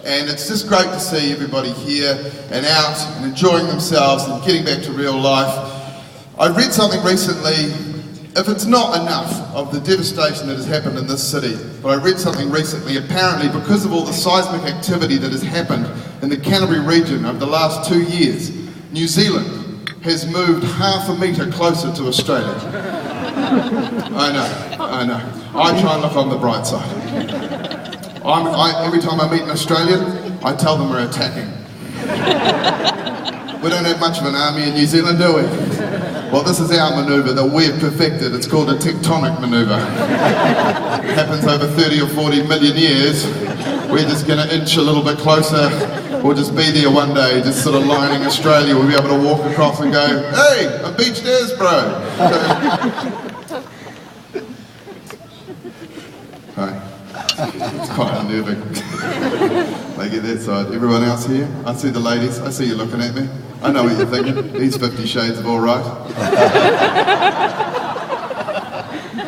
And it's just great to see everybody here and out and enjoying themselves and getting back to real life. I read something recently, if it's not enough of the devastation that has happened in this city, but I read something recently, apparently because of all the seismic activity that has happened in the Canterbury region over the last 2 years, New Zealand has moved half a metre closer to Australia. I know. I try and look on the bright side. Every time I meet an Australian, I tell them we're attacking. We don't have much of an army in New Zealand, do we? Well, this is our manoeuvre that we've perfected. It's called a tectonic manoeuvre. It happens over 30 or 40 million years. We're just going to inch a little bit closer. We'll just be there one day, just sort of lining Australia. We'll be able to walk across and go, hey, I'm beached as, bro. Hi. It's quite unnerving. They get that side. Everyone else here? I see the ladies. I see you looking at me. I know what you're thinking. He's 50 Shades of all right.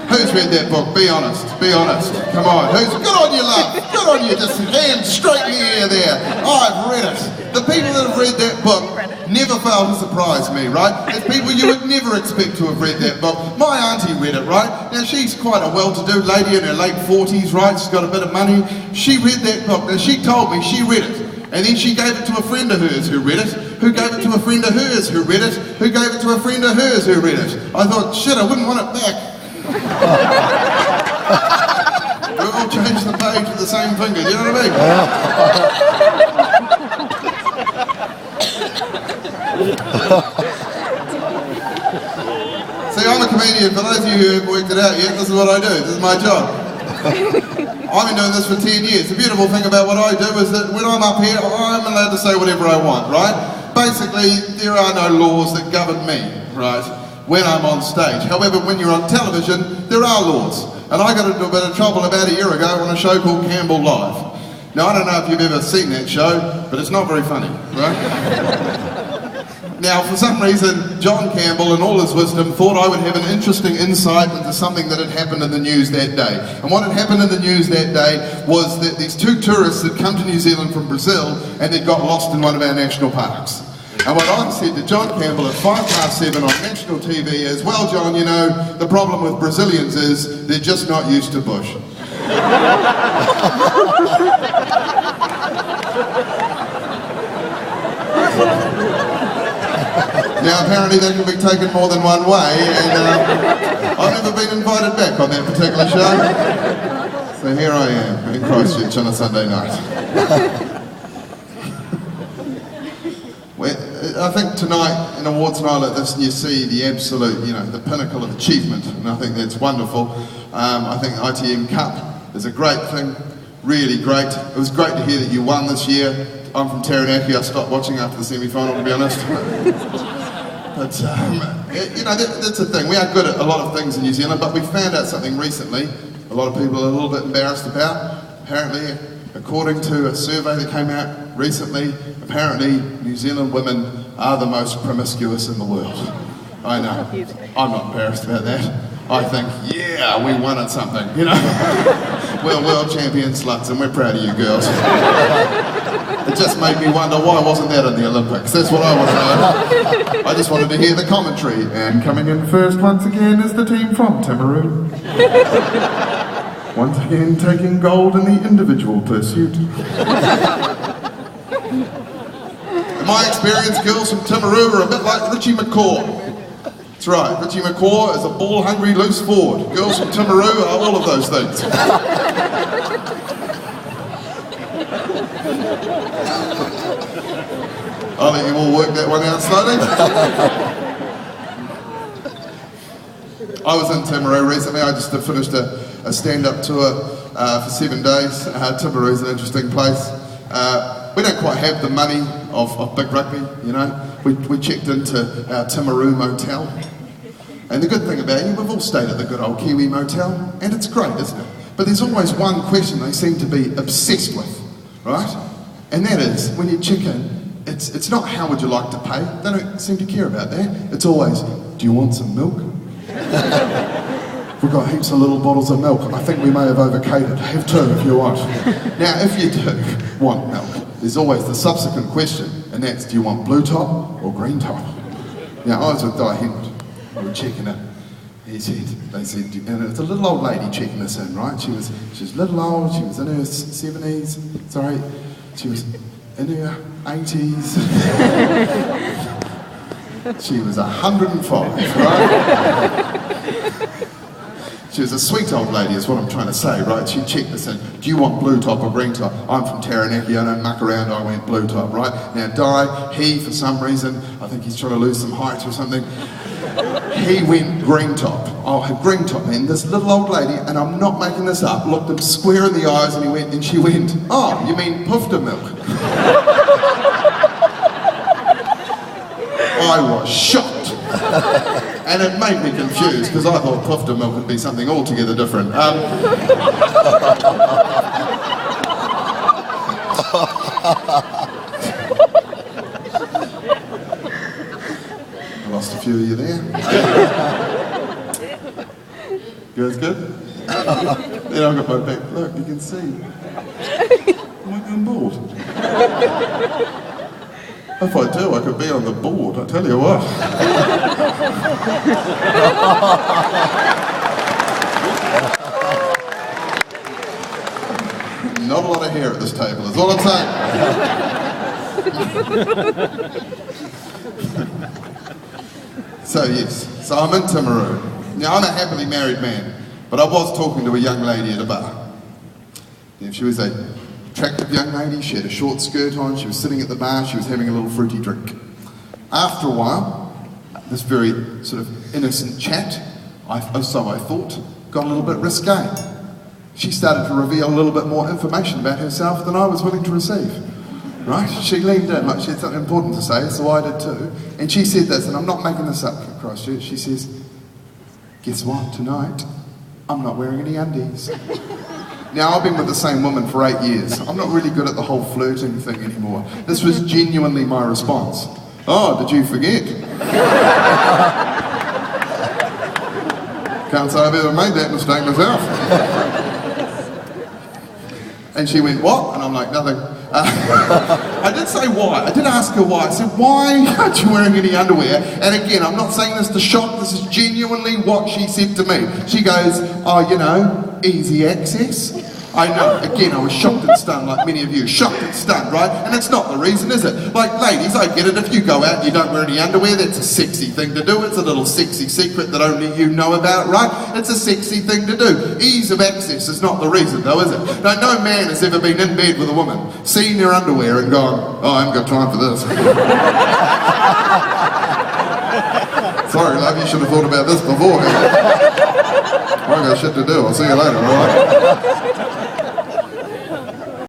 Who's read that book? Be honest. Be honest. Come on. Who's? Good on you, love. Good on you. Just hands straight in the air there. I've read it. The people that have read that book never fail to surprise me, right? There's people you would never expect to have read that book. My auntie read it, right? Now she's quite a well-to-do lady in her late 40s, right? She's got a bit of money. She read that book. Now she told me she read it. And then she gave it to a friend of hers who read it, who gave it to a friend of hers who read it, who gave it to a friend of hers who read it. I thought, shit, I wouldn't want it back. We all changed the page with the same finger, you know what I mean? See, I'm a comedian. For those of you who haven't worked it out yet, this is what I do. This is my job. I've been doing this for 10 years. The beautiful thing about what I do is that when I'm up here, I'm allowed to say whatever I want, right? Basically, there are no laws that govern me, right, when I'm on stage. However, when you're on television, there are laws. And I got into a bit of trouble about a year ago on a show called Campbell Live. Now, I don't know if you've ever seen that show, but it's not very funny, right? Now, for some reason, John Campbell, in all his wisdom, thought I would have an interesting insight into something that had happened in the news that day. And what had happened in the news that day was that these 2 tourists had come to New Zealand from Brazil and they'd got lost in one of our national parks. And what I said to John Campbell at 7:05 on national TV is, well, John, you know, the problem with Brazilians is they're just not used to bush. Now apparently that can be taken more than one way, and I've never been invited back on that particular show. So here I am in Christchurch on a Sunday night. I think tonight, an awards night like this, you see the absolute, you know, the pinnacle of achievement, and I think that's wonderful. I think ITM Cup is a great thing, really great. It was great to hear that you won this year. I'm from Taranaki. I stopped watching after the semi-final, to be honest. But, you know, that's the thing. We are good at a lot of things in New Zealand, but we found out something recently a lot of people are a little bit embarrassed about. Apparently, according to a survey that came out recently, apparently New Zealand women are the most promiscuous in the world. I know. I'm not embarrassed about that. I think, yeah, we won at something, you know. We're world champion sluts and we're proud of you girls. It just made me wonder, why wasn't that in the Olympics? That's what I want to know. I just wanted to hear the commentary. And coming in first once again is the team from Timaru. Once again taking gold in the individual pursuit. In my experience, girls from Timaru are a bit like Richie McCaw. That's right, Richie McCaw is a ball-hungry loose forward. Girls from Timaru are all of those things. I'll let you all work that one out slowly. I was in Timaru recently. I just finished a stand-up tour for 7 days. Timaru's an interesting place. We don't quite have the money of big rugby, you know. We checked into our Timaru motel. And the good thing about it, we've all stayed at the good old Kiwi motel, and it's great, isn't it? But there's always one question they seem to be obsessed with, right? And that is, when you check in, it's not how would you like to pay. They don't seem to care about that. It's always, do you want some milk? we've got heaps of little bottles of milk. I think we may have overcated. Have 2 if you want. Now, if you do want milk, there's always the subsequent question, and that's, do you want blue top or green top? Now, I was with Di Henry, we were checking it. They said, and it's a little old lady checking us in, right? She was a little old, she was in her 70s, sorry, she was in her 80s. She was 105, right? She was a sweet old lady, is what I'm trying to say, right? She checked us in. Do you want blue top or green top? I'm from Taranaki, I don't muck around, I went blue top, right? Now, Di, he, for some reason, I think he's trying to lose some height or something, he went green top. Oh, green top, and this little old lady, and I'm not making this up, looked him square in the eyes and she went, oh, you mean Pufta milk? I was shocked. And it made me confused, because I thought Pufta milk would be something altogether different. I lost a few of you there. Good, good? Then I've got my back. Look, you can see. I'm like, I'm bored. If I do, I could be on the board, I tell you what. Not a lot of hair at this table, is all I'm saying. So yes, so I'm in Timaru. Now I'm a happily married man, but I was talking to a young lady at a bar. And she was a attractive young lady, she had a short skirt on, she was sitting at the bar, she was having a little fruity drink. After a while, this very sort of innocent chat, so I thought, got a little bit risque. She started to reveal a little bit more information about herself than I was willing to receive. Right? She leaned in like she had something important to say, so I did too. And she said this, and I'm not making this up, Christchurch, she says, guess what, tonight, I'm not wearing any undies. Now, I've been with the same woman for 8 years. I'm not really good at the whole flirting thing anymore. This was genuinely my response. Oh, did you forget? Can't say I've ever made that mistake myself. And she went, what? And I'm like, nothing. I did say why. I did ask her why. I said, why aren't you wearing any underwear? And again, I'm not saying this to shock. This is genuinely what she said to me. She goes, oh, you know, easy access. I know, again, I was shocked and stunned, like many of you, shocked and stunned, right? And it's not the reason, is it? Like, ladies, I get it, if you go out and you don't wear any underwear, that's a sexy thing to do. It's a little sexy secret that only you know about, right? It's a sexy thing to do. Ease of access is not the reason, though, is it? Now, no man has ever been in bed with a woman, seen their underwear and gone, oh, I haven't got time for this. Sorry, love, you should have thought about this beforehand. I've got shit to do, I'll see you later, alright?